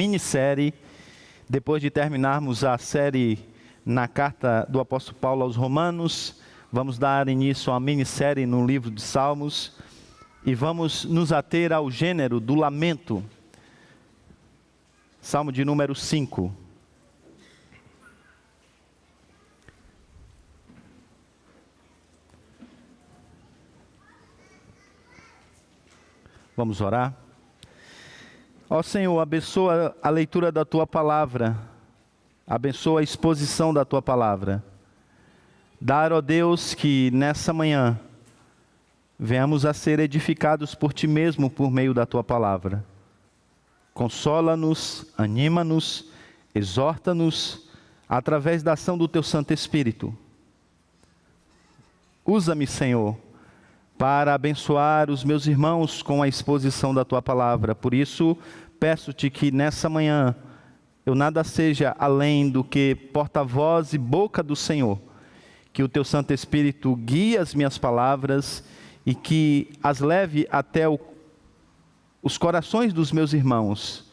Minissérie, depois de terminarmos a série na carta do apóstolo Paulo aos Romanos, vamos dar início a uma minissérie no livro de Salmos e vamos nos ater ao gênero do lamento. Salmo de número 5. Vamos orar? Ó Senhor, abençoa a leitura da Tua Palavra, abençoa a exposição da Tua Palavra. Dar, ó Deus, que nessa manhã venhamos a ser edificados por Ti mesmo por meio da Tua Palavra. Consola-nos, anima-nos, exorta-nos através da ação do Teu Santo Espírito. Usa-me, Senhor, para abençoar os meus irmãos com a exposição da Tua Palavra. Por isso, peço-te que nessa manhã eu nada seja além do que porta-voz e boca do Senhor. Que o Teu Santo Espírito guie as minhas palavras e que as leve até os corações dos meus irmãos.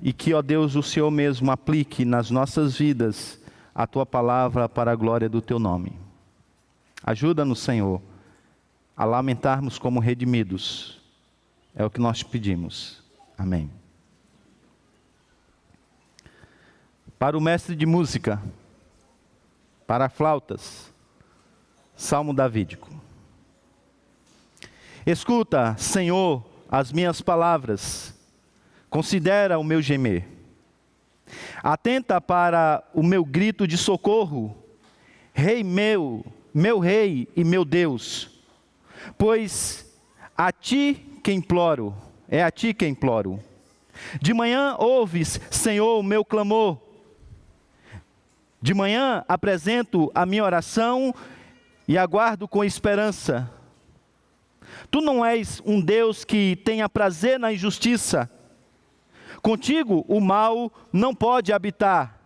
E que, ó Deus, o Senhor mesmo aplique nas nossas vidas a Tua Palavra para a glória do Teu nome. Ajuda-nos, Senhor, a lamentarmos como redimidos. É o que nós te pedimos. Amém. Para o mestre de música, para flautas, Salmo Davídico. Escuta, Senhor, as minhas palavras, considera o meu gemer. Atenta para o meu grito de socorro, Rei meu Rei e meu Deus. Pois a Ti que imploro, é a Ti que imploro. De manhã ouves, Senhor, o meu clamor. De manhã apresento a minha oração e aguardo com esperança. Tu não és um Deus que tenha prazer na injustiça. Contigo o mal não pode habitar.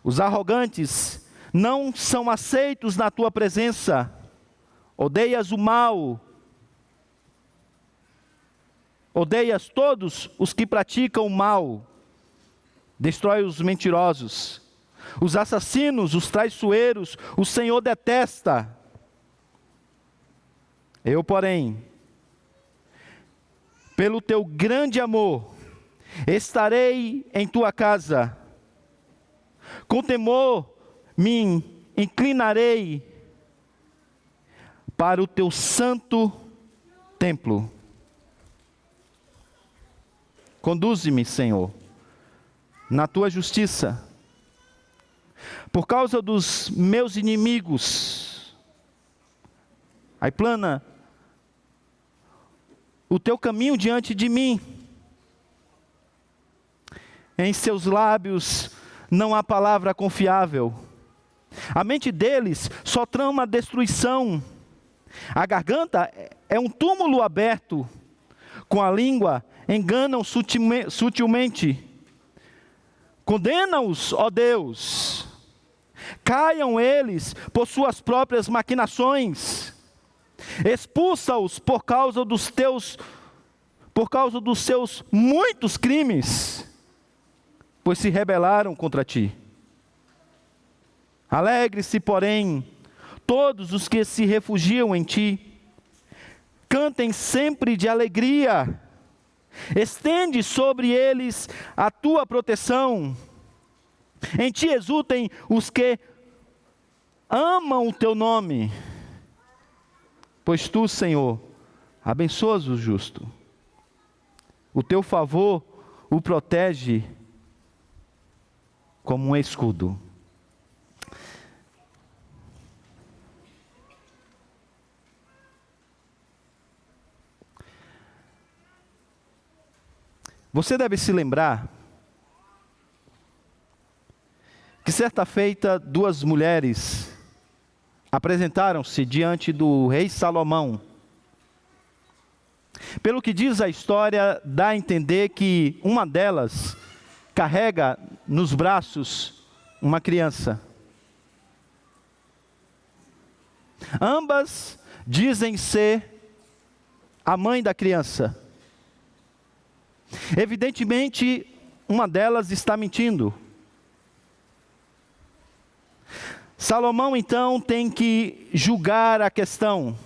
Os arrogantes não são aceitos na Tua presença. Odeias o mal, odeias todos os que praticam o mal, destrói os mentirosos, os assassinos, os traiçoeiros, o Senhor detesta. Eu, porém, pelo Teu grande amor, estarei em Tua casa, com temor me inclinarei para o Teu santo templo. Conduze-me, Senhor, na Tua justiça, por causa dos meus inimigos. Aí plana o Teu caminho diante de mim. Em seus lábios não há palavra confiável. A mente deles só trama destruição. A garganta é um túmulo aberto. Com a língua enganam sutilmente. Condena-os, ó Deus. Caiam eles por suas próprias maquinações. Expulsa-os por causa dos seus muitos crimes, pois se rebelaram contra Ti. Alegre-se, porém, todos os que se refugiam em Ti. Cantem sempre de alegria. Estende sobre eles a Tua proteção. Em Ti exultem os que amam o Teu nome. Pois Tu, Senhor, abençoas o justo. O Teu favor o protege como um escudo. Você deve se lembrar que certa feita duas mulheres apresentaram-se diante do rei Salomão. Pelo que diz a história, dá a entender que uma delas carrega nos braços uma criança. Ambas dizem ser a mãe da criança. Evidentemente, uma delas está mentindo. Salomão, então, tem que julgar a questão.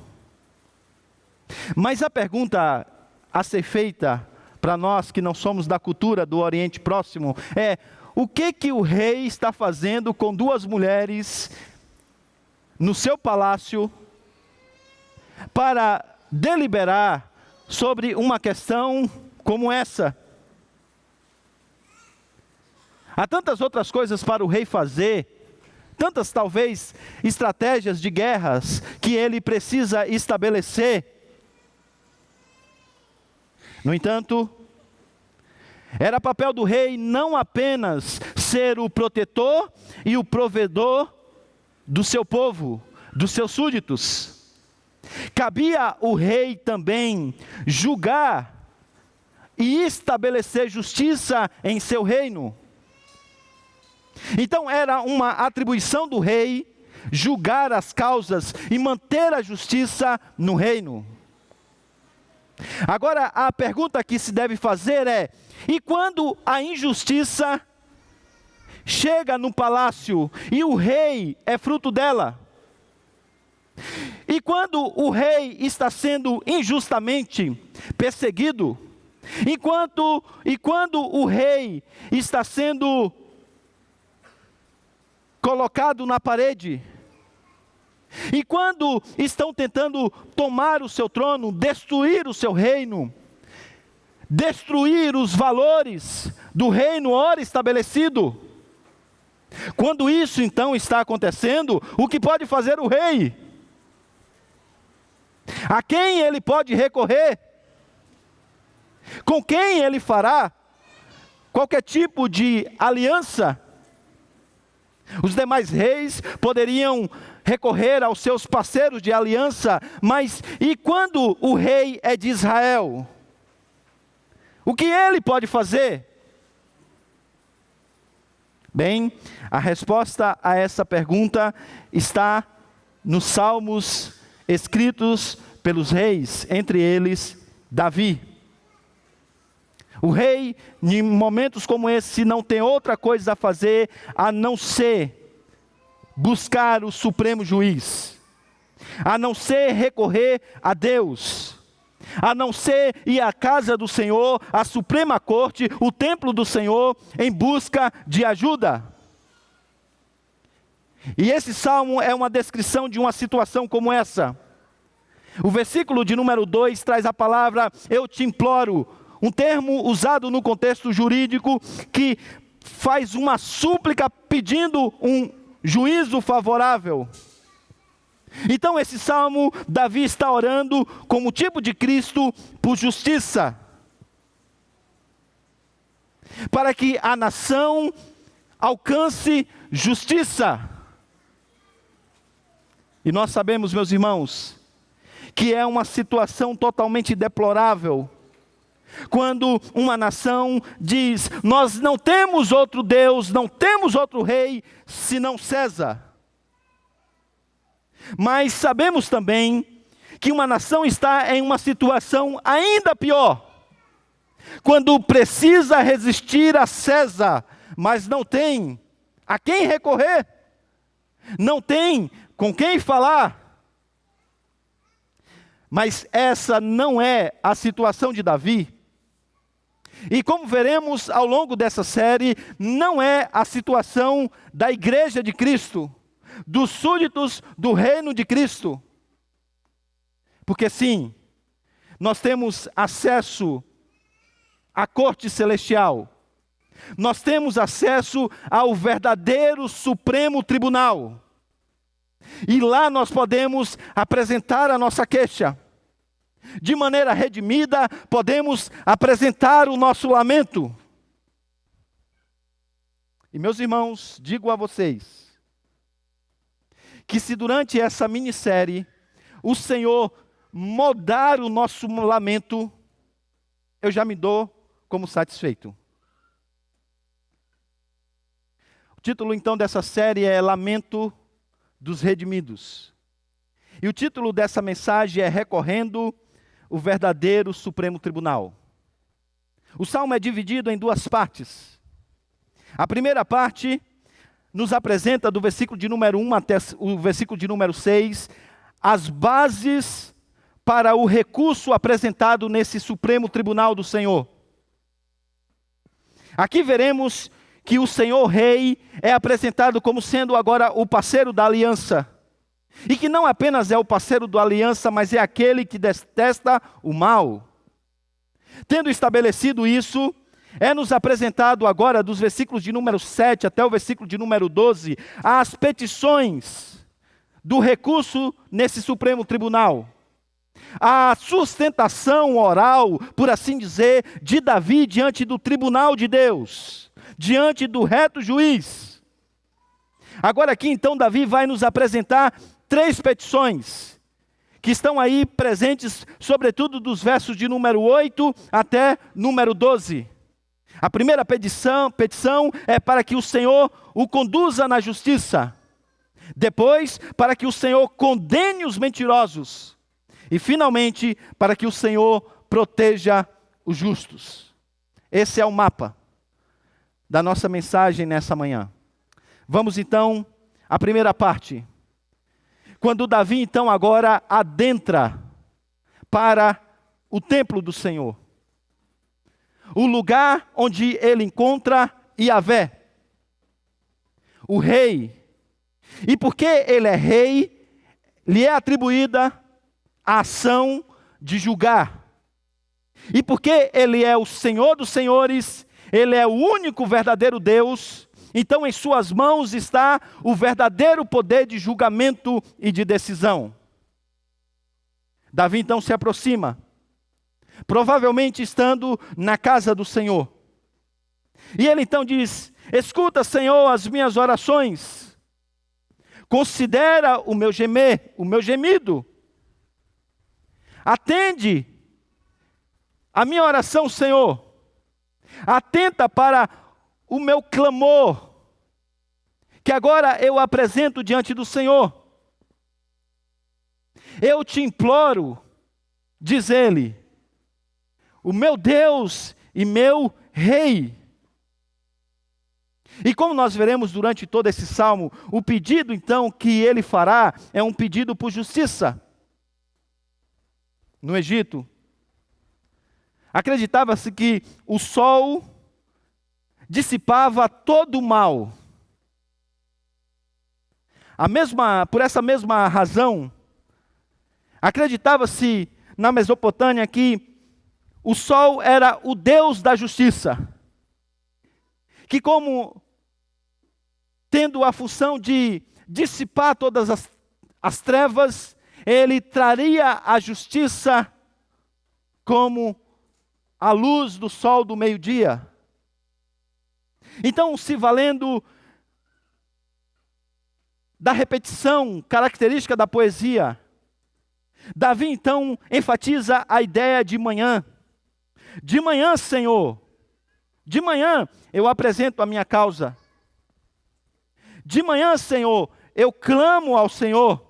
Mas a pergunta a ser feita para nós que não somos da cultura do Oriente Próximo é: o que o rei está fazendo com duas mulheres no seu palácio para deliberar sobre uma questão como essa? Há tantas outras coisas para o rei fazer, tantas talvez estratégias de guerras que ele precisa estabelecer. No entanto, era papel do rei não apenas ser o protetor e o provedor do seu povo, dos seus súditos. Cabia ao rei também julgar e estabelecer justiça em seu reino. Então era uma atribuição do rei julgar as causas e manter a justiça no reino. Agora a pergunta que se deve fazer é: e quando a injustiça chega no palácio e o rei é fruto dela? E quando o rei está sendo injustamente perseguido? E quando o rei está sendo colocado na parede? E quando estão tentando tomar o seu trono, destruir o seu reino, destruir os valores do reino ora estabelecido? Quando isso então está acontecendo, o que pode fazer o rei? A quem ele pode recorrer? Com quem ele fará qualquer tipo de aliança? Os demais reis poderiam recorrer aos seus parceiros de aliança, mas e quando o rei é de Israel? O que ele pode fazer? Bem, a resposta a essa pergunta está nos salmos escritos pelos reis, entre eles Davi. O rei, em momentos como esse, não tem outra coisa a fazer a não ser buscar o supremo juiz, a não ser recorrer a Deus, a não ser ir à casa do Senhor, a suprema corte, o templo do Senhor, em busca de ajuda. E esse salmo é uma descrição de uma situação como essa. O versículo de número 2 traz a palavra "eu te imploro", um termo usado no contexto jurídico que faz uma súplica pedindo um juízo favorável. Então esse salmo, Davi está orando como tipo de Cristo por justiça, para que a nação alcance justiça. E nós sabemos, meus irmãos, que é uma situação totalmente deplorável quando uma nação diz: nós não temos outro Deus, não temos outro rei, senão César. Mas sabemos também que uma nação está em uma situação ainda pior, quando precisa resistir a César, mas não tem a quem recorrer, não tem com quem falar. Mas essa não é a situação de Davi. E como veremos ao longo dessa série, não é a situação da igreja de Cristo, dos súditos do reino de Cristo. Porque sim, nós temos acesso à corte celestial, nós temos acesso ao verdadeiro supremo tribunal, e lá nós podemos apresentar a nossa queixa. De maneira redimida, podemos apresentar o nosso lamento. E meus irmãos, digo a vocês, que se durante essa minissérie, o Senhor moldar o nosso lamento, eu já me dou como satisfeito. O título então dessa série é Lamento dos Redimidos. E o título dessa mensagem é Recorrendo o Verdadeiro Supremo Tribunal. O salmo é dividido em duas partes. A primeira parte nos apresenta, do versículo de número 1 até o versículo de número 6, as bases para o recurso apresentado nesse Supremo Tribunal do Senhor. Aqui veremos que o Senhor Rei é apresentado como sendo agora o parceiro da aliança. E que não apenas é o parceiro da aliança, mas é aquele que detesta o mal. Tendo estabelecido isso, é-nos apresentado agora, dos versículos de número 7 até o versículo de número 12, as petições do recurso nesse Supremo Tribunal. A sustentação oral, por assim dizer, de Davi diante do tribunal de Deus, diante do reto juiz. Agora aqui então Davi vai nos apresentar 3 petições, que estão aí presentes, sobretudo dos versos de número 8 até número 12. A primeira petição é para que o Senhor o conduza na justiça. Depois, para que o Senhor condene os mentirosos. E finalmente, para que o Senhor proteja os justos. Esse é o mapa da nossa mensagem nessa manhã. Vamos então à primeira parte. Quando Davi então agora adentra para o templo do Senhor. O lugar onde ele encontra Yahvé, o rei. E porque ele é rei, lhe é atribuída a ação de julgar. E porque ele é o Senhor dos senhores, ele é o único verdadeiro Deus, então em suas mãos está o verdadeiro poder de julgamento e de decisão. Davi então se aproxima, provavelmente estando na casa do Senhor. E ele então diz: escuta, Senhor, as minhas orações, considera o meu gemer, o meu gemido. Atende a minha oração, Senhor. Atenta para o meu clamor, que agora eu apresento diante do Senhor. Eu te imploro, diz ele, o meu Deus e meu Rei. E como nós veremos durante todo esse salmo, o pedido então que ele fará é um pedido por justiça. No Egito, acreditava-se que o sol dissipava todo o mal. Por essa mesma razão, acreditava-se na Mesopotâmia que o sol era o Deus da justiça, que como tendo a função de dissipar todas as trevas, ele traria a justiça como a luz do sol do meio-dia. Então, se valendo da repetição característica da poesia, Davi então enfatiza a ideia de manhã. De manhã, Senhor, de manhã eu apresento a minha causa. De manhã, Senhor, eu clamo ao Senhor.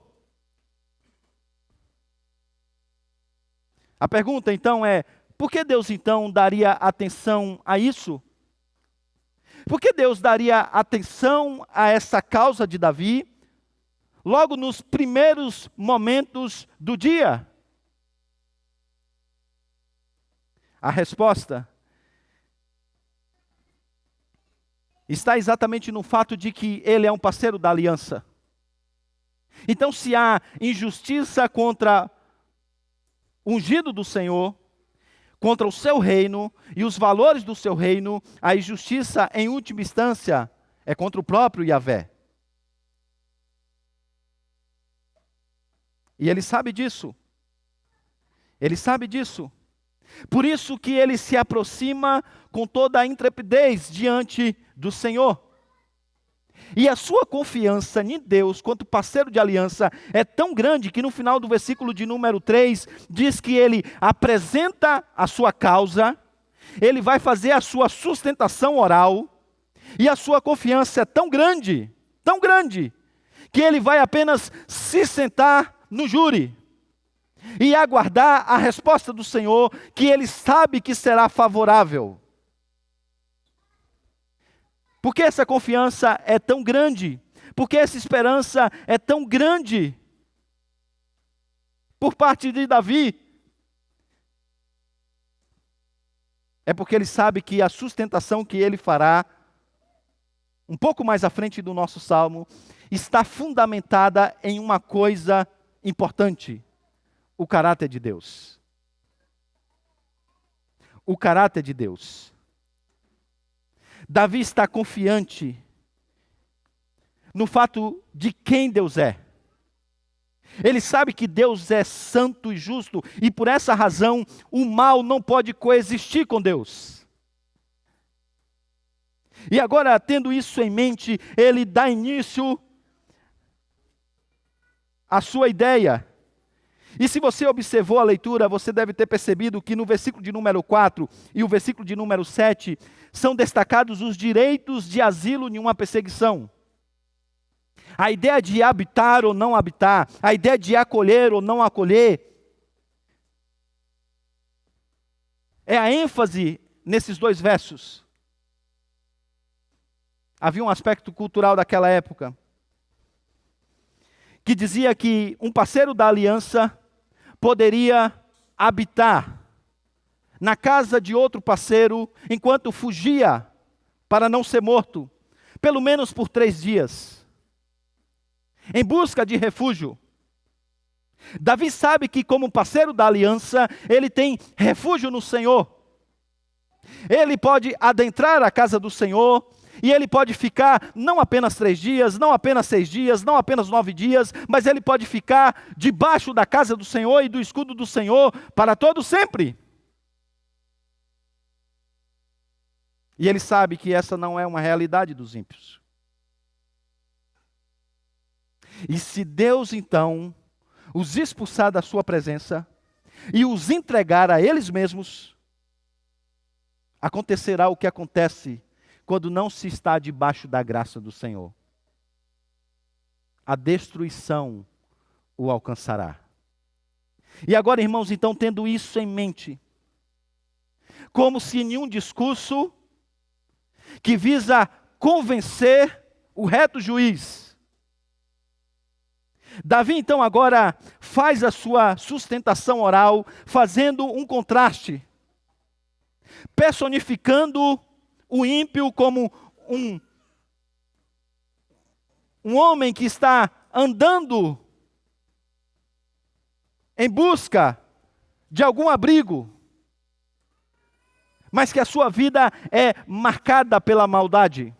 A pergunta então é, por que Deus então daria atenção a isso? Por que Deus daria atenção a essa causa de Davi, logo nos primeiros momentos do dia? A resposta está exatamente no fato de que ele é um parceiro da aliança. Então, se há injustiça contra o ungido do Senhor, contra o seu reino e os valores do seu reino, a injustiça, em última instância, é contra o próprio Yahvé. E ele sabe disso. Ele sabe disso. Por isso que ele se aproxima com toda a intrepidez diante do Senhor. E a sua confiança em Deus, quanto parceiro de aliança, é tão grande que no final do versículo de número 3, diz que ele apresenta a sua causa, ele vai fazer a sua sustentação oral, e a sua confiança é tão grande, que ele vai apenas se sentar no júri. e aguardar a resposta do Senhor, que ele sabe que será favorável. Por que essa confiança é tão grande? Por que essa esperança é tão grande por parte de Davi? É porque ele sabe que a sustentação que ele fará, um pouco mais à frente do nosso salmo, está fundamentada em uma coisa importante: o caráter de Deus. O caráter de Deus. Davi está confiante no fato de quem Deus é. Ele sabe que Deus é santo e justo, e por essa razão o mal não pode coexistir com Deus. E agora, tendo isso em mente, ele dá início à sua ideia. E se você observou a leitura, você deve ter percebido que no versículo de número 4 e o versículo de número 7 são destacados os direitos de asilo em uma perseguição. A ideia de habitar ou não habitar, a ideia de acolher ou não acolher, é a ênfase nesses dois versos. Havia um aspecto cultural daquela época, que dizia que um parceiro da aliança poderia habitar na casa de outro parceiro enquanto fugia para não ser morto, pelo menos por 3 dias, em busca de refúgio. Davi sabe que, como parceiro da aliança, ele tem refúgio no Senhor. Ele pode adentrar a casa do Senhor, e ele pode ficar não apenas 3 dias, não apenas 6 dias, não apenas 9 dias, mas ele pode ficar debaixo da casa do Senhor e do escudo do Senhor para todo sempre. E ele sabe que essa não é uma realidade dos ímpios. E se Deus, então, os expulsar da sua presença e os entregar a eles mesmos, acontecerá o que acontece quando não se está debaixo da graça do Senhor. A destruição o alcançará. E agora, irmãos, então, tendo isso em mente, como se em um discurso que visa convencer o reto juiz, Davi, então, agora faz a sua sustentação oral, fazendo um contraste, personificando o ímpio como um homem que está andando em busca de algum abrigo, mas que a sua vida é marcada pela maldade.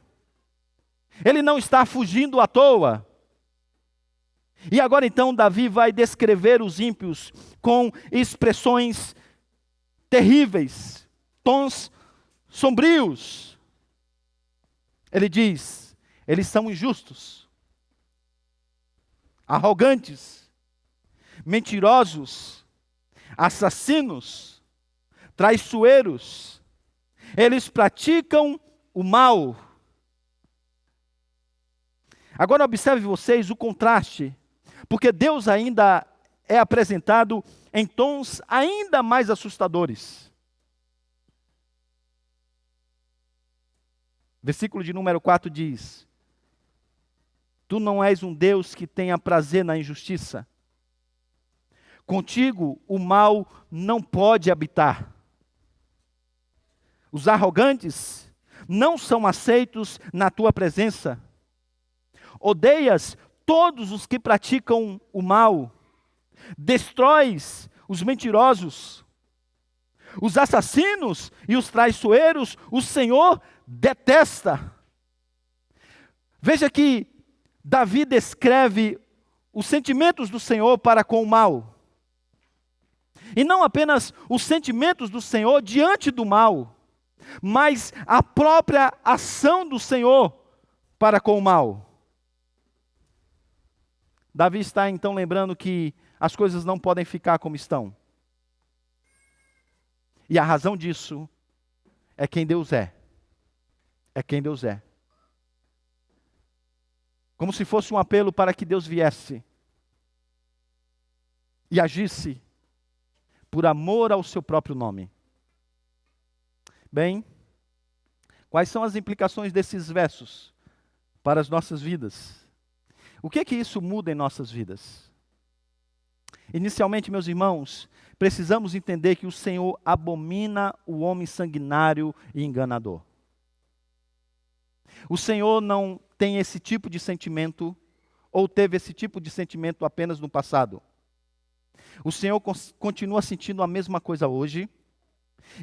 Ele não está fugindo à toa. E agora então Davi vai descrever os ímpios com expressões terríveis, tons sombrios. Ele diz: eles são injustos, arrogantes, mentirosos, assassinos, traiçoeiros. Eles praticam o mal. Agora observe vocês o contraste, porque Deus ainda é apresentado em tons ainda mais assustadores. Versículo de número 4 diz: Tu não és um Deus que tenha prazer na injustiça. Contigo o mal não pode habitar. Os arrogantes não são aceitos na tua presença. Odeias todos os que praticam o mal. Destróis os mentirosos. Os assassinos e os traiçoeiros, o Senhor detesta. Veja que Davi descreve os sentimentos do Senhor para com o mal. E não apenas os sentimentos do Senhor diante do mal, mas a própria ação do Senhor para com o mal. Davi está então lembrando que as coisas não podem ficar como estão. E a razão disso é quem Deus é. É quem Deus é. Como se fosse um apelo para que Deus viesse e agisse por amor ao seu próprio nome. Bem, quais são as implicações desses versos para as nossas vidas? O que é que isso muda em nossas vidas? Inicialmente, meus irmãos, precisamos entender que o Senhor abomina o homem sanguinário e enganador. O Senhor não tem esse tipo de sentimento, ou teve esse tipo de sentimento apenas no passado. O Senhor continua sentindo a mesma coisa hoje,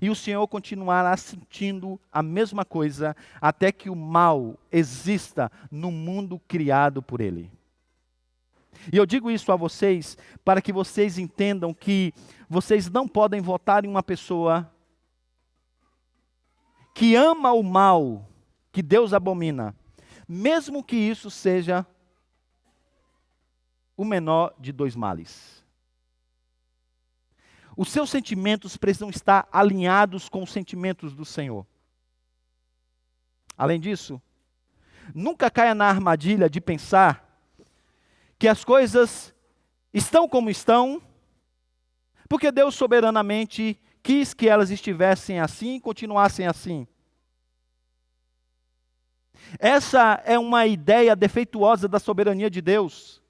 e o Senhor continuará sentindo a mesma coisa até que o mal exista no mundo criado por Ele. E eu digo isso a vocês para que vocês entendam que vocês não podem votar em uma pessoa que ama o mal que Deus abomina, mesmo que isso seja o menor de dois males. Os seus sentimentos precisam estar alinhados com os sentimentos do Senhor. Além disso, nunca caia na armadilha de pensar que as coisas estão como estão, porque Deus soberanamente quis que elas estivessem assim e continuassem assim. Essa é uma ideia defeituosa da soberania de Deus.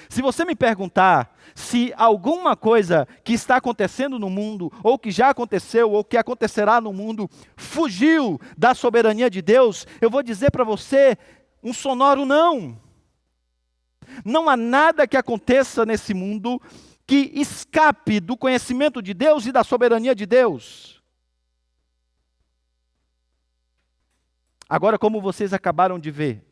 Se você me perguntar se alguma coisa que está acontecendo no mundo, ou que já aconteceu, ou que acontecerá no mundo, fugiu da soberania de Deus, eu vou dizer para você um sonoro não. Não há nada que aconteça nesse mundo que escape do conhecimento de Deus e da soberania de Deus. Agora, como vocês acabaram de ver,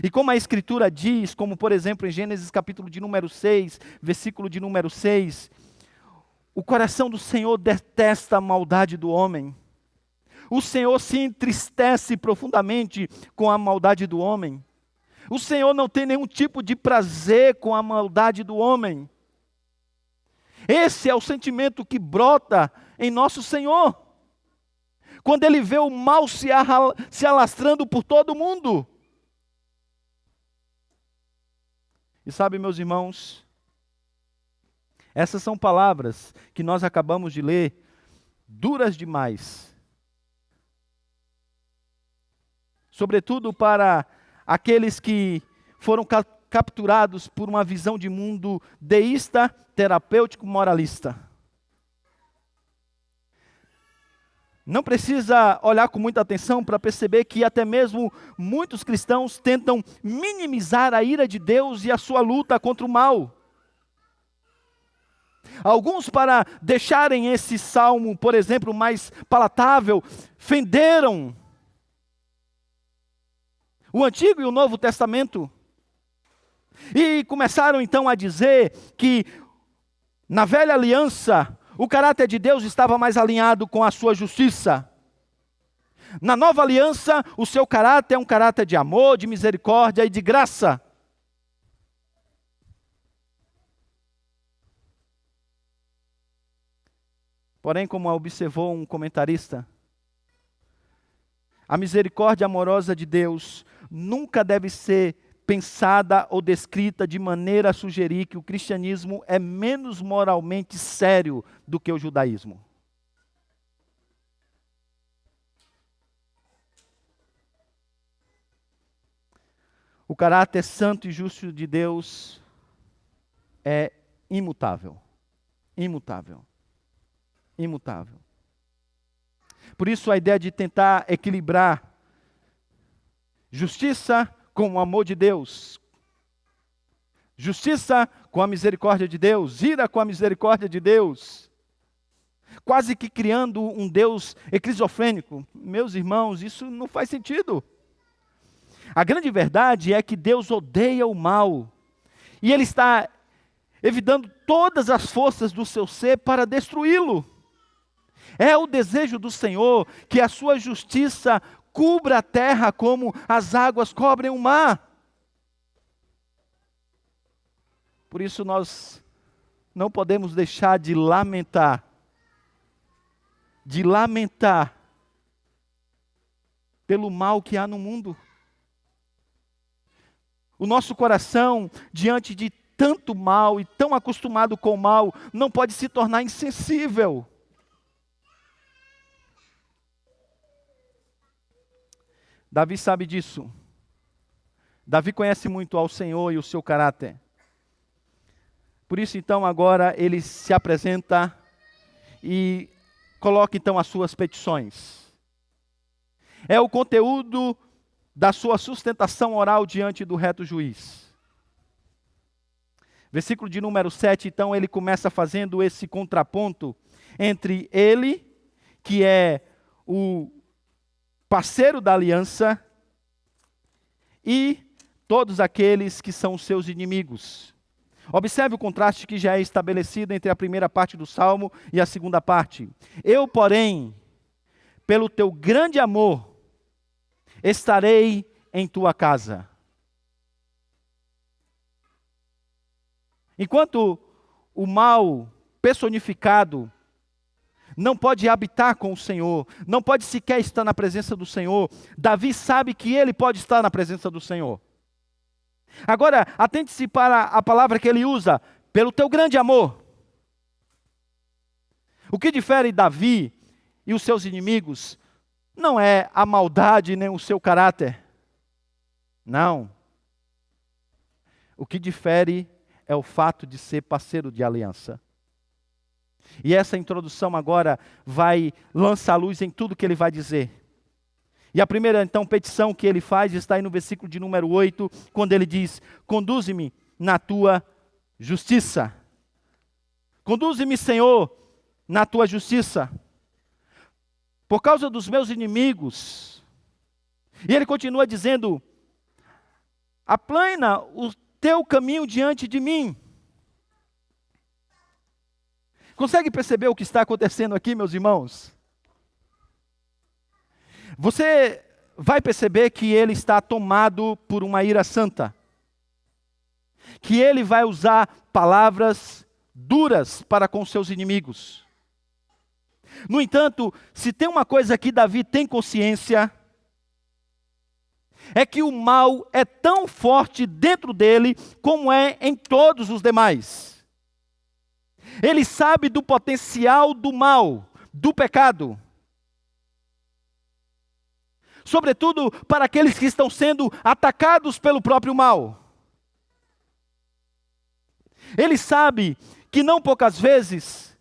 e como a Escritura diz, como por exemplo em Gênesis capítulo de número 6, versículo de número 6, o coração do Senhor detesta a maldade do homem. O Senhor se entristece profundamente com a maldade do homem. O Senhor não tem nenhum tipo de prazer com a maldade do homem. Esse é o sentimento que brota em nosso Senhor, quando Ele vê o mal se alastrando por todo mundo. E sabe, meus irmãos, essas são palavras que nós acabamos de ler, duras demais. Sobretudo para aqueles que foram capturados por uma visão de mundo deísta, terapêutico, moralista. Não precisa olhar com muita atenção para perceber que até mesmo muitos cristãos tentam minimizar a ira de Deus e a sua luta contra o mal. Alguns, para deixarem esse salmo, por exemplo, mais palatável, fenderam o Antigo e o Novo Testamento e começaram então a dizer que na velha aliança o caráter de Deus estava mais alinhado com a sua justiça. Na nova aliança, o seu caráter é um caráter de amor, de misericórdia e de graça. Porém, como observou um comentarista, a misericórdia amorosa de Deus nunca deve ser pensada ou descrita de maneira a sugerir que o cristianismo é menos moralmente sério do que o judaísmo. O caráter santo e justo de Deus é imutável. Imutável. Imutável. Por isso a ideia de tentar equilibrar justiça com o amor de Deus, justiça com a misericórdia de Deus, ira com a misericórdia de Deus, quase que criando um Deus esquizofrênico. Meus irmãos, isso não faz sentido. A grande verdade é que Deus odeia o mal, e Ele está evitando todas as forças do seu ser para destruí-lo. É o desejo do Senhor que a sua justiça cubra a terra como as águas cobrem o mar. Por isso nós não podemos deixar de lamentar pelo mal que há no mundo. O nosso coração, diante de tanto mal e tão acostumado com o mal, não pode se tornar insensível. Davi sabe disso. Davi conhece muito ao Senhor e o seu caráter. Por isso, então, agora ele se apresenta e coloca, então, as suas petições. É o conteúdo da sua sustentação oral diante do reto juiz. Versículo de número 7, então, ele começa fazendo esse contraponto entre ele, que é o parceiro da aliança, e todos aqueles que são seus inimigos. Observe o contraste que já é estabelecido entre a primeira parte do Salmo e a segunda parte. Eu, porém, pelo teu grande amor, estarei em tua casa. Enquanto o mal personificado não pode habitar com o Senhor, não pode sequer estar na presença do Senhor, Davi sabe que ele pode estar na presença do Senhor. Agora, atente-se para a palavra que ele usa, pelo teu grande amor. O que difere Davi e os seus inimigos não é a maldade nem o seu caráter. Não. O que difere é o fato de ser parceiro de aliança. E essa introdução agora vai lançar luz em tudo que ele vai dizer. E a primeira, então, petição que ele faz está aí no versículo de número 8, quando ele diz: conduze-me na tua justiça. Conduze-me, Senhor, na tua justiça. Por causa dos meus inimigos. E ele continua dizendo: aplana o teu caminho diante de mim. Consegue perceber o que está acontecendo aqui, meus irmãos? Você vai perceber que ele está tomado por uma ira santa. Que ele vai usar palavras duras para com seus inimigos. No entanto, se tem uma coisa que Davi tem consciência, é que o mal é tão forte dentro dele como é em todos os demais. Ele sabe do potencial do mal, do pecado. Sobretudo para aqueles que estão sendo atacados pelo próprio mal. Ele sabe que não poucas vezes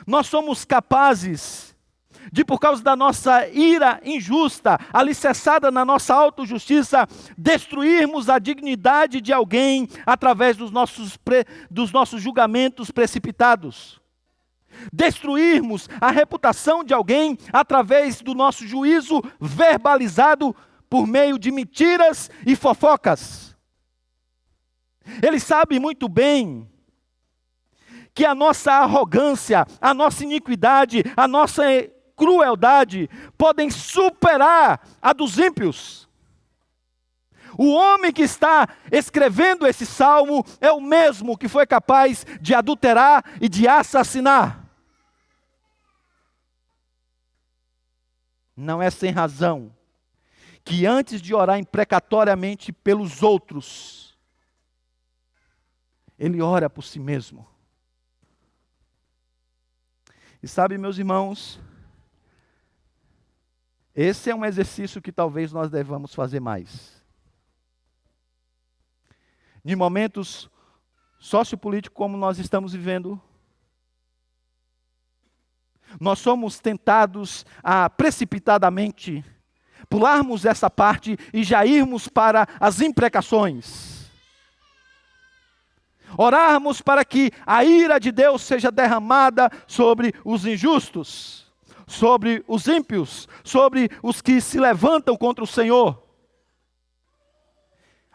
nós somos capazes de, por causa da nossa ira injusta, alicerçada na nossa autojustiça, destruirmos a dignidade de alguém através dos nossos julgamentos precipitados. Destruirmos a reputação de alguém através do nosso juízo verbalizado por meio de mentiras e fofocas. Ele sabe muito bem que a nossa arrogância, a nossa iniquidade, a nossa crueldade podem superar a dos ímpios. O homem que está escrevendo esse salmo é o mesmo que foi capaz de adulterar e de assassinar. Não é sem razão que antes de orar imprecatoriamente pelos outros, ele ora por si mesmo. E sabe, meus irmãos, esse é um exercício que talvez nós devamos fazer mais. Em momentos sociopolíticos como nós estamos vivendo, nós somos tentados a precipitadamente pularmos essa parte e já irmos para as imprecações. Orarmos para que a ira de Deus seja derramada sobre os injustos, sobre os ímpios, sobre os que se levantam contra o Senhor.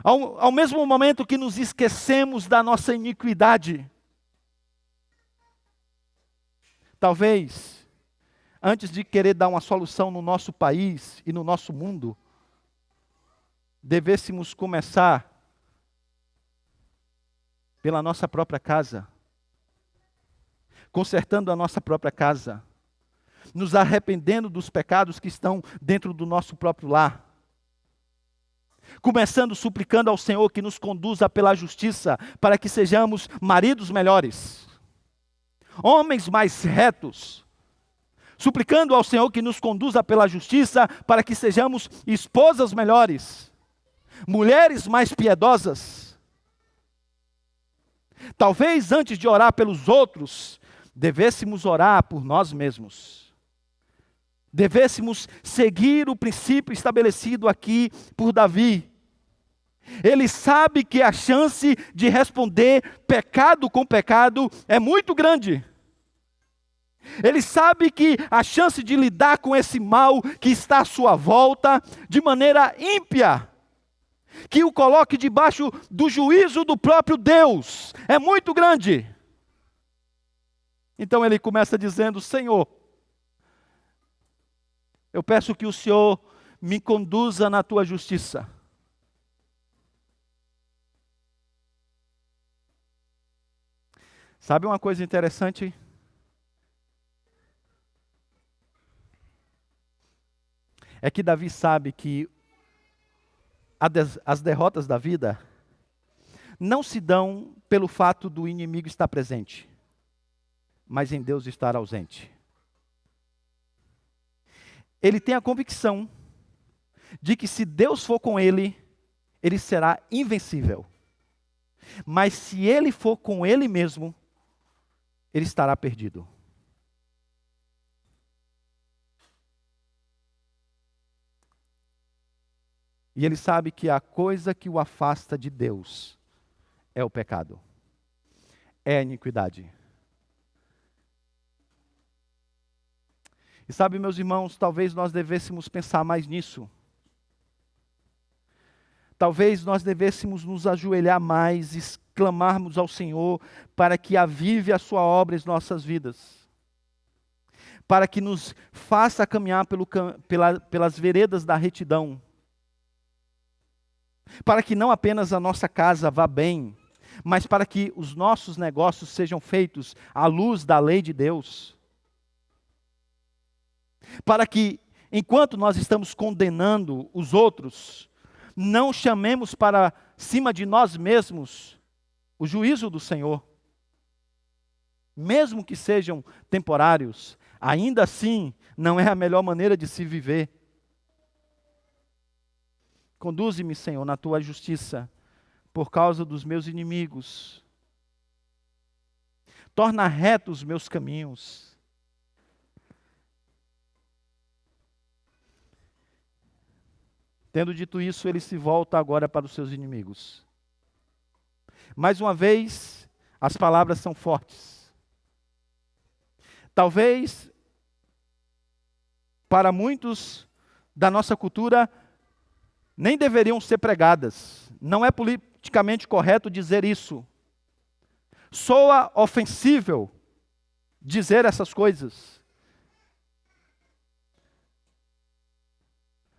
Ao mesmo momento que nos esquecemos da nossa iniquidade, talvez, antes de querer dar uma solução no nosso país e no nosso mundo, devêssemos começar pela nossa própria casa, consertando a nossa própria casa, nos arrependendo dos pecados que estão dentro do nosso próprio lar. Começando suplicando ao Senhor que nos conduza pela justiça, para que sejamos maridos melhores, homens mais retos. Suplicando ao Senhor que nos conduza pela justiça, para que sejamos esposas melhores, mulheres mais piedosas. Talvez antes de orar pelos outros, devêssemos orar por nós mesmos. Devêssemos seguir o princípio estabelecido aqui por Davi. Ele sabe que a chance de responder pecado com pecado é muito grande. Ele sabe que a chance de lidar com esse mal que está à sua volta de maneira ímpia, que o coloque debaixo do juízo do próprio Deus, é muito grande. Então ele começa dizendo: Senhor, eu peço que o Senhor me conduza na tua justiça. Sabe uma coisa interessante? É que Davi sabe que as derrotas da vida não se dão pelo fato do inimigo estar presente, mas em Deus estar ausente. Ele tem a convicção de que se Deus for com ele, ele será invencível. Mas se ele for com ele mesmo, ele estará perdido. E ele sabe que a coisa que o afasta de Deus é o pecado, é a iniquidade. E sabe, meus irmãos, talvez nós devêssemos pensar mais nisso. Talvez nós devêssemos nos ajoelhar mais e clamarmos ao Senhor para que avive a sua obra em nossas vidas. Para que nos faça caminhar pelas veredas da retidão. Para que não apenas a nossa casa vá bem, mas para que os nossos negócios sejam feitos à luz da lei de Deus. Para que, enquanto nós estamos condenando os outros, não chamemos para cima de nós mesmos o juízo do Senhor. Mesmo que sejam temporários, ainda assim não é a melhor maneira de se viver. Conduze-me, Senhor, na tua justiça, por causa dos meus inimigos. Torna retos os meus caminhos. Tendo dito isso, ele se volta agora para os seus inimigos. Mais uma vez, as palavras são fortes. Talvez, para muitos da nossa cultura, nem deveriam ser pregadas. Não é politicamente correto dizer isso. Soa ofensível dizer essas coisas.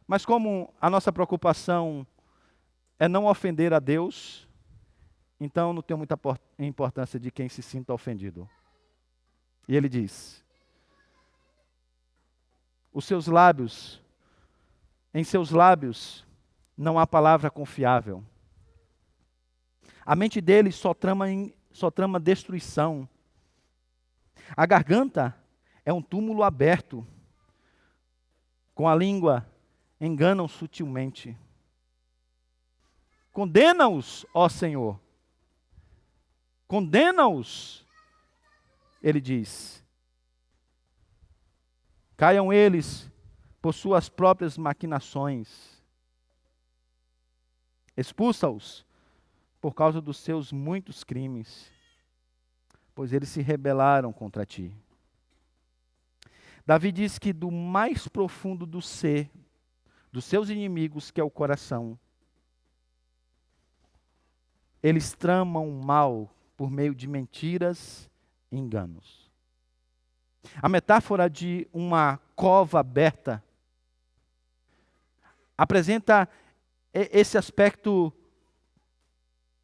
Mas como a nossa preocupação é não ofender a Deus, então não tem muita importância de quem se sinta ofendido. E ele diz: em seus lábios não há palavra confiável. A mente dele só trama destruição. A garganta é um túmulo aberto. Com a língua enganam sutilmente. Condena-os, ó Senhor. Condena-os, ele diz. Caiam eles por suas próprias maquinações. Expulsa-os por causa dos seus muitos crimes, pois eles se rebelaram contra ti. Davi diz que do mais profundo do ser, dos seus inimigos, que é o coração, eles tramam mal por meio de mentiras e enganos. A metáfora de uma cova aberta apresenta esse aspecto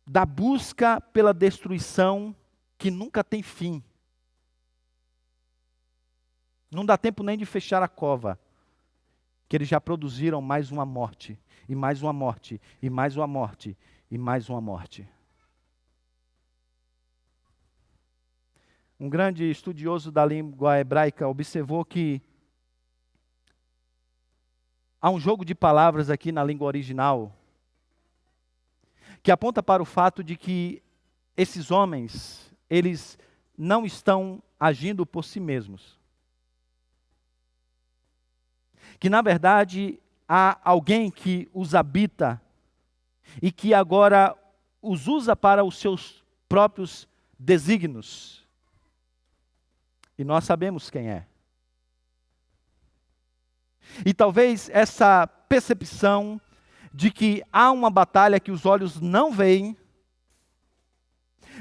da busca pela destruição que nunca tem fim. Não dá tempo nem de fechar a cova, que eles já produziram mais uma morte. e mais uma morte, e mais uma morte, e mais uma morte. Um grande estudioso da língua hebraica observou que há um jogo de palavras aqui na língua original que aponta para o fato de que esses homens, eles não estão agindo por si mesmos. Que na verdade há alguém que os habita e que agora os usa para os seus próprios desígnios. E nós sabemos quem é. E talvez essa percepção de que há uma batalha que os olhos não veem,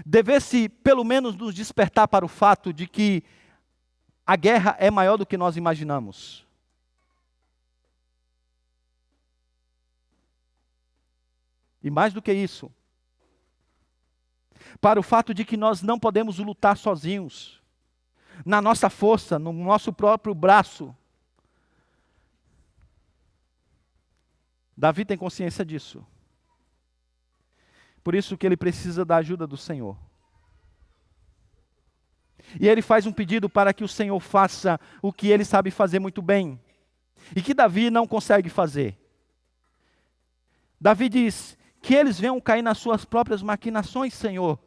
devesse pelo menos nos despertar para o fato de que a guerra é maior do que nós imaginamos. E mais do que isso, para o fato de que nós não podemos lutar sozinhos, na nossa força, no nosso próprio braço. Davi tem consciência disso. Por isso que ele precisa da ajuda do Senhor. E ele faz um pedido para que o Senhor faça o que ele sabe fazer muito bem, e que Davi não consegue fazer. Davi diz: que eles venham cair nas suas próprias maquinações, Senhor.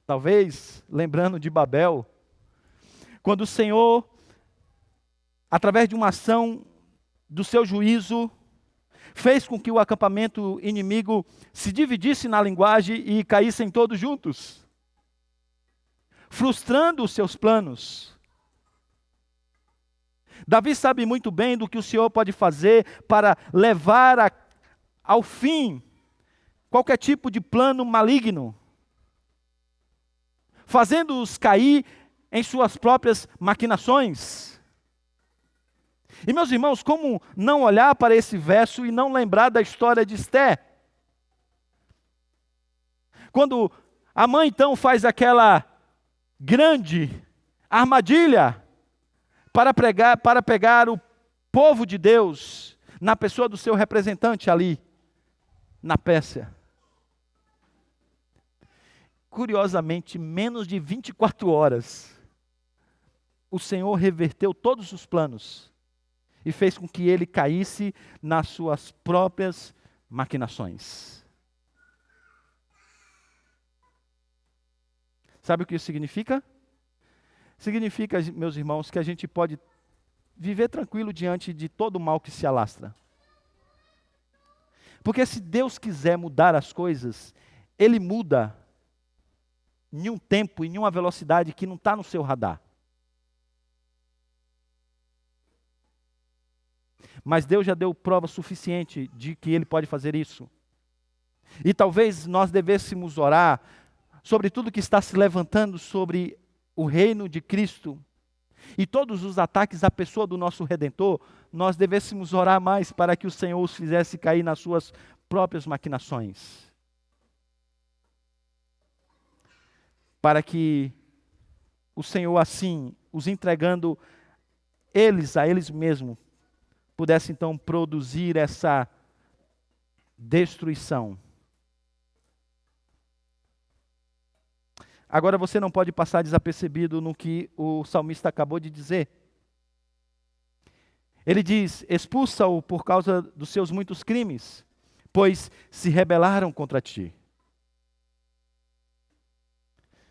Talvez, lembrando de Babel, quando o Senhor, através de uma ação do seu juízo, fez com que o acampamento inimigo se dividisse na linguagem e caíssem todos juntos, frustrando os seus planos. Davi sabe muito bem do que o Senhor pode fazer para levar ao fim qualquer tipo de plano maligno, fazendo-os cair em suas próprias maquinações. E meus irmãos, como não olhar para esse verso e não lembrar da história de Esté? Quando a mãe então faz aquela grande armadilha para pegar o povo de Deus na pessoa do seu representante ali, na Pérsia. Curiosamente, menos de 24 horas, o Senhor reverteu todos os planos e fez com que ele caísse nas suas próprias maquinações. Sabe o que isso significa? Significa, meus irmãos, que a gente pode viver tranquilo diante de todo o mal que se alastra. Porque se Deus quiser mudar as coisas, Ele muda em um tempo, em uma velocidade que não está no seu radar. Mas Deus já deu prova suficiente de que Ele pode fazer isso. E talvez nós devêssemos orar sobre tudo que está se levantando sobre o reino de Cristo e todos os ataques à pessoa do nosso Redentor. Nós devêssemos orar mais para que o Senhor os fizesse cair nas suas próprias maquinações. Para que o Senhor, assim, os entregando a eles mesmos, pudesse então produzir essa destruição. Agora você não pode passar desapercebido no que o salmista acabou de dizer. Ele diz: expulsa-o por causa dos seus muitos crimes, pois se rebelaram contra ti.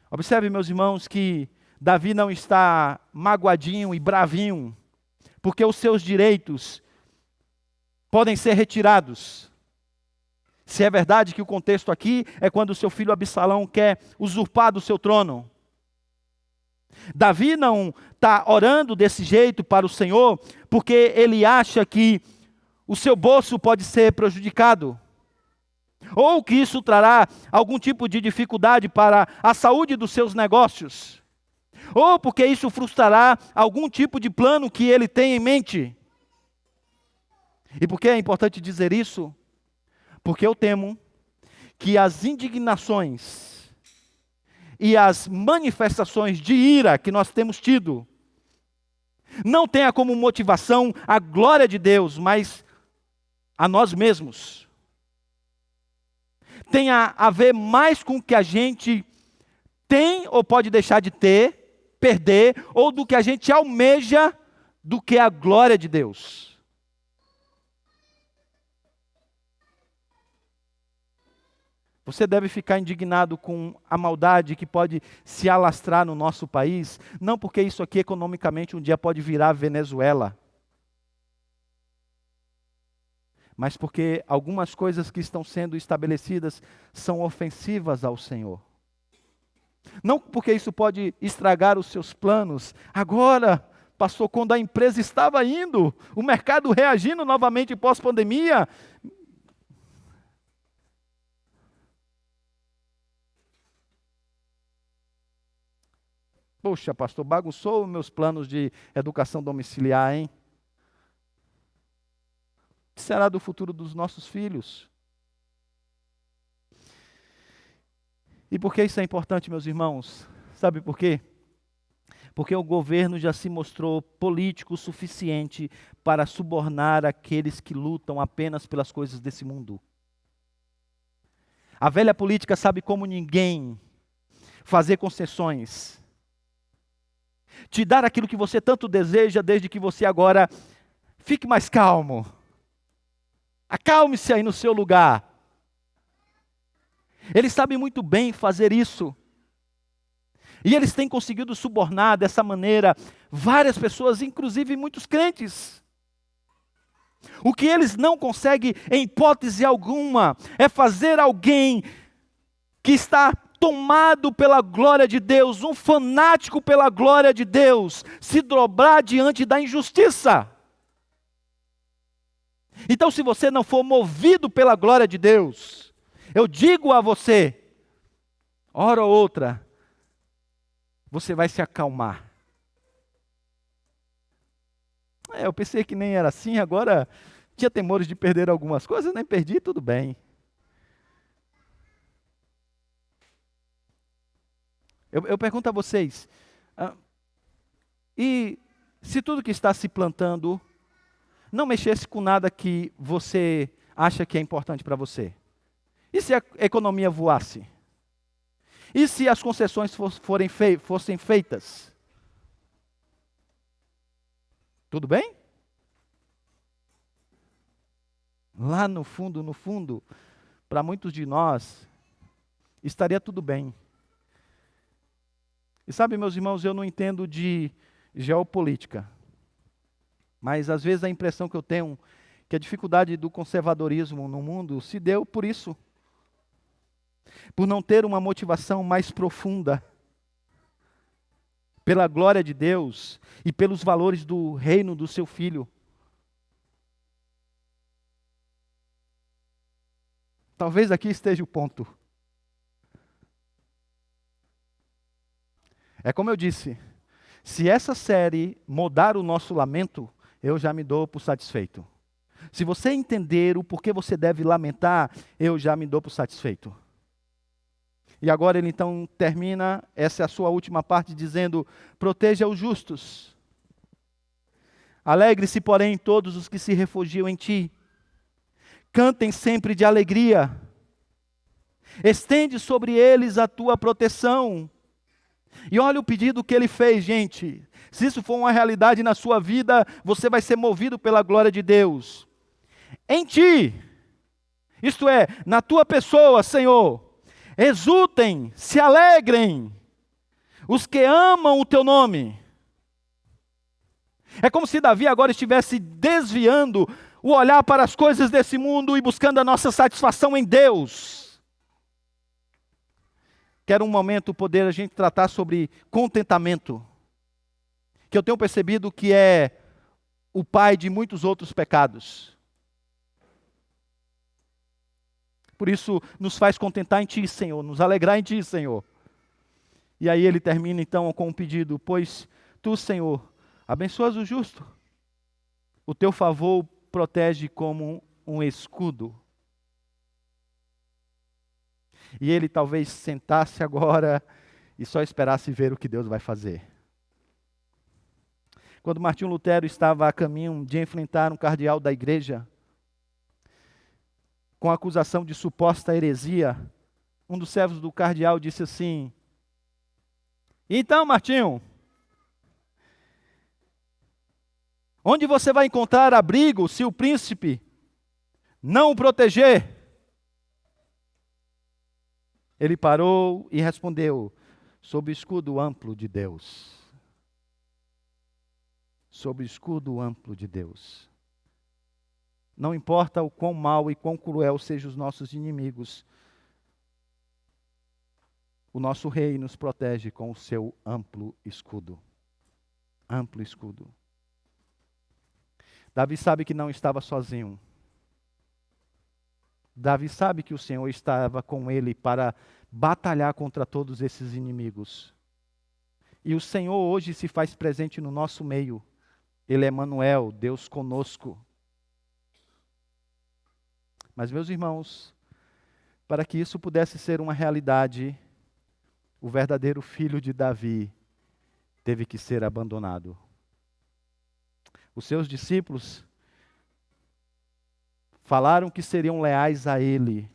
Observe, meus irmãos, que Davi não está magoadinho e bravinho, porque os seus direitos podem ser retirados. Se é verdade que o contexto aqui é quando o seu filho Absalão quer usurpar do seu trono. Davi não está orando desse jeito para o Senhor, porque ele acha que o seu bolso pode ser prejudicado, ou que isso trará algum tipo de dificuldade para a saúde dos seus negócios, ou porque isso frustrará algum tipo de plano que ele tem em mente. E por que é importante dizer isso? Porque eu temo que as indignações e as manifestações de ira que nós temos tido Não tenha como motivação a glória de Deus, mas a nós mesmos. Tenha a ver mais com o que a gente tem ou pode deixar de ter, perder, ou do que a gente almeja, do que a glória de Deus. Você deve ficar indignado com a maldade que pode se alastrar no nosso país, não porque isso aqui economicamente um dia pode virar Venezuela, mas porque algumas coisas que estão sendo estabelecidas são ofensivas ao Senhor. Não porque isso pode estragar os seus planos. Agora, pastor, quando a empresa estava indo, o mercado reagindo novamente pós-pandemia. Poxa, pastor, bagunçou meus planos de educação domiciliar, hein? O que será do futuro dos nossos filhos? E por que isso é importante, meus irmãos? Sabe por quê? Porque o governo já se mostrou político o suficiente para subornar aqueles que lutam apenas pelas coisas desse mundo. A velha política sabe como ninguém fazer concessões, te dar aquilo que você tanto deseja, desde que você agora fique mais calmo. Acalme-se aí no seu lugar. Eles sabem muito bem fazer isso. E eles têm conseguido subornar dessa maneira várias pessoas, inclusive muitos crentes. O que eles não conseguem, em hipótese alguma, é fazer alguém que está tomado pela glória de Deus, um fanático pela glória de Deus, se dobrar diante da injustiça. Então, se você não for movido pela glória de Deus, eu digo a você, hora ou outra, você vai se acalmar. Eu pensei que nem era assim, agora tinha temores de perder algumas coisas, nem perdi, tudo bem. Eu pergunto a vocês, e se tudo que está se plantando não mexesse com nada que você acha que é importante para você? E se a economia voasse? E se as concessões fossem feitas? Tudo bem? Lá no fundo, para muitos de nós, estaria tudo bem. E sabe, meus irmãos, eu não entendo de geopolítica, mas às vezes a impressão que eu tenho é que a dificuldade do conservadorismo no mundo se deu por isso. Por não ter uma motivação mais profunda pela glória de Deus e pelos valores do reino do seu Filho. Talvez aqui esteja o ponto. É como eu disse, se essa série mudar o nosso lamento, eu já me dou por satisfeito. Se você entender o porquê você deve lamentar, eu já me dou por satisfeito. E agora ele então termina, essa é a sua última parte, dizendo: proteja os justos. Alegre-se, porém, todos os que se refugiam em ti. Cantem sempre de alegria. Estende sobre eles a tua proteção. E olha o pedido que ele fez, gente. Se isso for uma realidade na sua vida, você vai ser movido pela glória de Deus. Em ti, isto é, na tua pessoa, Senhor, exultem, se alegrem, os que amam o teu nome. É como se Davi agora estivesse desviando o olhar para as coisas desse mundo e buscando a nossa satisfação em Deus. Quero um momento poder a gente tratar sobre contentamento, que eu tenho percebido que é o pai de muitos outros pecados. Por isso, nos faz contentar em Ti, Senhor, nos alegrar em Ti, Senhor. E aí ele termina então com um pedido: pois Tu, Senhor, abençoas o justo, o Teu favor protege como um escudo. E ele talvez sentasse agora e só esperasse ver o que Deus vai fazer. Quando Martinho Lutero estava a caminho de enfrentar um cardeal da igreja, com acusação de suposta heresia, um dos servos do cardeal disse assim: então, Martinho, onde você vai encontrar abrigo se o príncipe não o proteger? Ele parou e respondeu: sob o escudo amplo de Deus. Sob o escudo amplo de Deus. Não importa o quão mau e quão cruel sejam os nossos inimigos, o nosso rei nos protege com o seu amplo escudo. Amplo escudo. Davi sabe que não estava sozinho. Davi sabe que o Senhor estava com ele para batalhar contra todos esses inimigos. E o Senhor hoje se faz presente no nosso meio. Ele é Emanuel, Deus conosco. Mas, meus irmãos, para que isso pudesse ser uma realidade, o verdadeiro filho de Davi teve que ser abandonado. Os seus discípulos falaram que seriam leais a ele,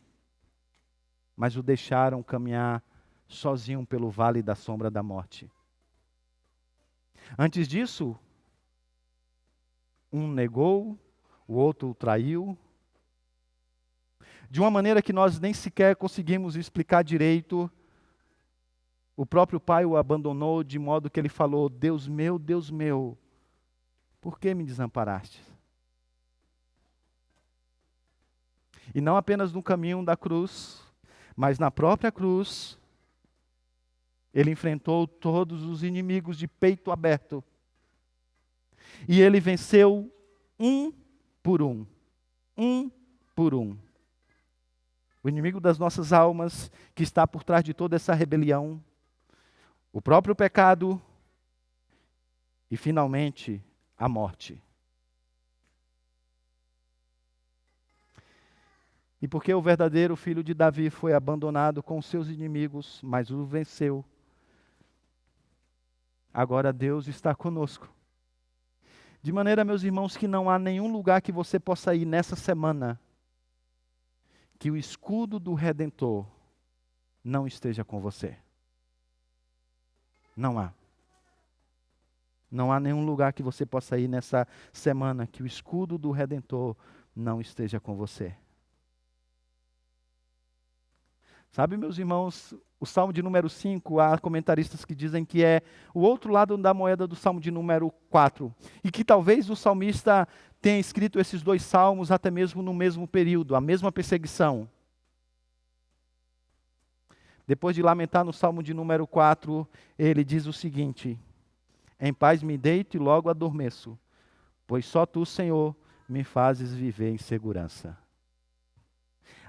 mas o deixaram caminhar sozinho pelo vale da sombra da morte. Antes disso, um negou, o outro o traiu, de uma maneira que nós nem sequer conseguimos explicar direito. O próprio pai o abandonou de modo que ele falou: Deus meu, por que me desamparaste? E não apenas no caminho da cruz, mas na própria cruz, ele enfrentou todos os inimigos de peito aberto. E ele venceu um por um. Um por um. O inimigo das nossas almas, que está por trás de toda essa rebelião, o próprio pecado e, finalmente, a morte. E porque o verdadeiro filho de Davi foi abandonado com seus inimigos, mas o venceu, agora Deus está conosco. De maneira, meus irmãos, que não há nenhum lugar que você possa ir nessa semana que o escudo do Redentor não esteja com você. Não há. Não há nenhum lugar que você possa ir nessa semana que o escudo do Redentor não esteja com você. Sabe, meus irmãos, o Salmo de número 5, há comentaristas que dizem que é o outro lado da moeda do Salmo de número 4. E que talvez o salmista tenha escrito esses dois salmos até mesmo no mesmo período, a mesma perseguição. Depois de lamentar no Salmo de número 4, ele diz o seguinte: em paz me deito e logo adormeço, pois só tu, Senhor, me fazes viver em segurança.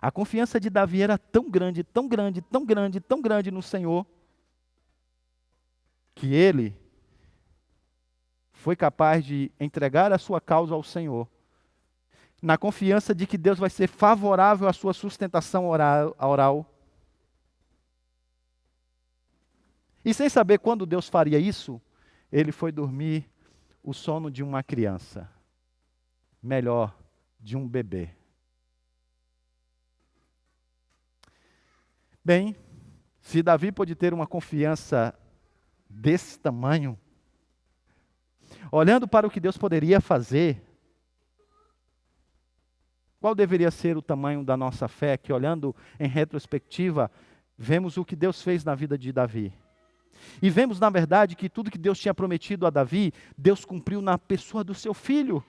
A confiança de Davi era tão grande, tão grande, tão grande, tão grande no Senhor, que ele foi capaz de entregar a sua causa ao Senhor, na confiança de que Deus vai ser favorável à sua sustentação oral. E sem saber quando Deus faria isso, ele foi dormir o sono de uma criança, melhor, de um bebê. Bem, se Davi pôde ter uma confiança desse tamanho, olhando para o que Deus poderia fazer, qual deveria ser o tamanho da nossa fé, que olhando em retrospectiva, vemos o que Deus fez na vida de Davi. E vemos, na verdade, que tudo que Deus tinha prometido a Davi, Deus cumpriu na pessoa do seu filho.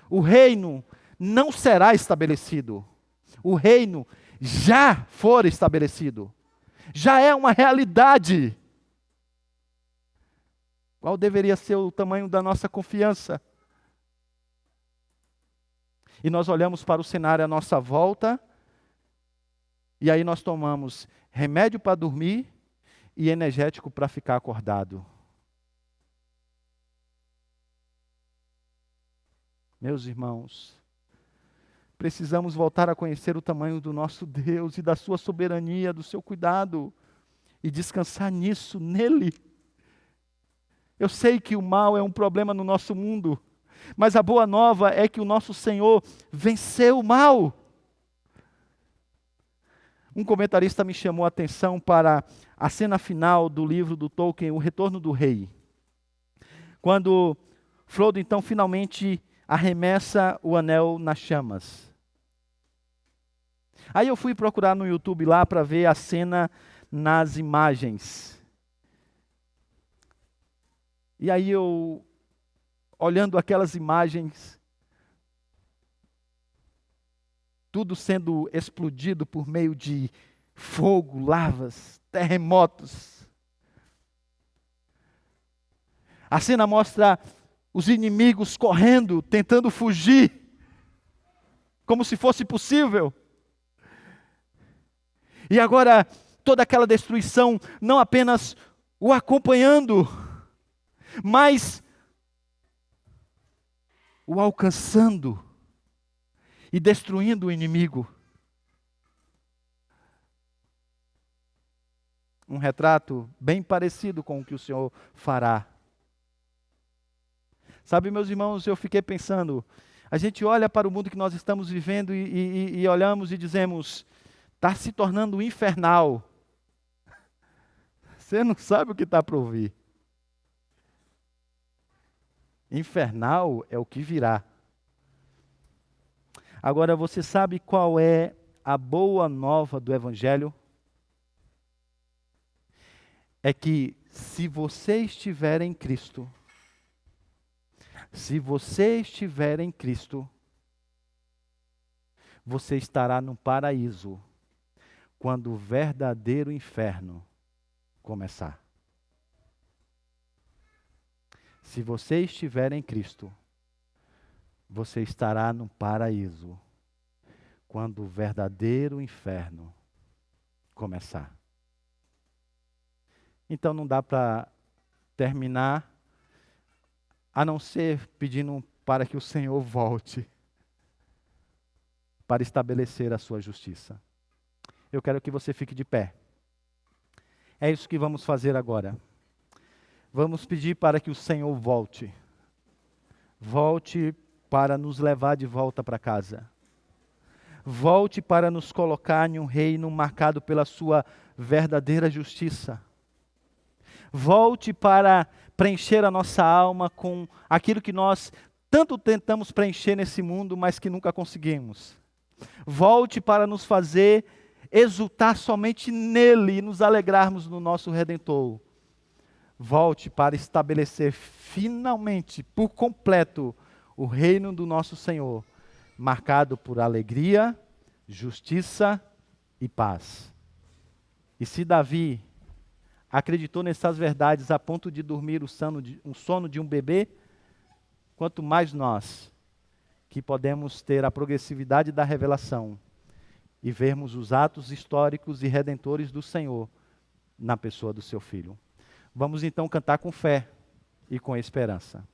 O reino não será estabelecido. O reino já for estabelecido. Já é uma realidade. Qual deveria ser o tamanho da nossa confiança? E nós olhamos para o cenário à nossa volta, e aí nós tomamos remédio para dormir e energético para ficar acordado. Meus irmãos, precisamos voltar a conhecer o tamanho do nosso Deus e da sua soberania, do seu cuidado, e descansar nisso, nele. Eu sei que o mal é um problema no nosso mundo, mas a boa nova é que o nosso Senhor venceu o mal. Um comentarista me chamou a atenção para a cena final do livro do Tolkien, O Retorno do Rei. Quando Frodo então finalmente arremessa o anel nas chamas. Aí eu fui procurar no YouTube lá para ver a cena nas imagens. E aí eu, olhando aquelas imagens, tudo sendo explodido por meio de fogo, lavas, terremotos. A cena mostra os inimigos correndo, tentando fugir, como se fosse possível. E agora, toda aquela destruição, não apenas o acompanhando, mas o alcançando e destruindo o inimigo. Um retrato bem parecido com o que o Senhor fará. Sabe, meus irmãos, eu fiquei pensando, a gente olha para o mundo que nós estamos vivendo e olhamos e dizemos, está se tornando infernal. Você não sabe o que está para ouvir. Infernal é o que virá. Agora, você sabe qual é a boa nova do Evangelho? É que se você estiver em Cristo, você estará no paraíso quando o verdadeiro inferno começar. Se você estiver em Cristo, você estará no paraíso quando o verdadeiro inferno começar. Então não dá para terminar a não ser pedindo para que o Senhor volte para estabelecer a sua justiça. Eu quero que você fique de pé. É isso que vamos fazer agora. Vamos pedir para que o Senhor volte. Volte para nos levar de volta para casa. Volte para nos colocar em um reino marcado pela sua verdadeira justiça. Volte para preencher a nossa alma com aquilo que nós tanto tentamos preencher nesse mundo, mas que nunca conseguimos. Volte para nos fazer exultar somente nele e nos alegrarmos no nosso Redentor. Volte para estabelecer finalmente, por completo, o reino do nosso Senhor, marcado por alegria, justiça e paz. E se Davi acreditou nessas verdades a ponto de dormir um sono de um bebê, quanto mais nós, que podemos ter a progressividade da revelação e vermos os atos históricos e redentores do Senhor na pessoa do seu Filho. Vamos então cantar com fé e com esperança.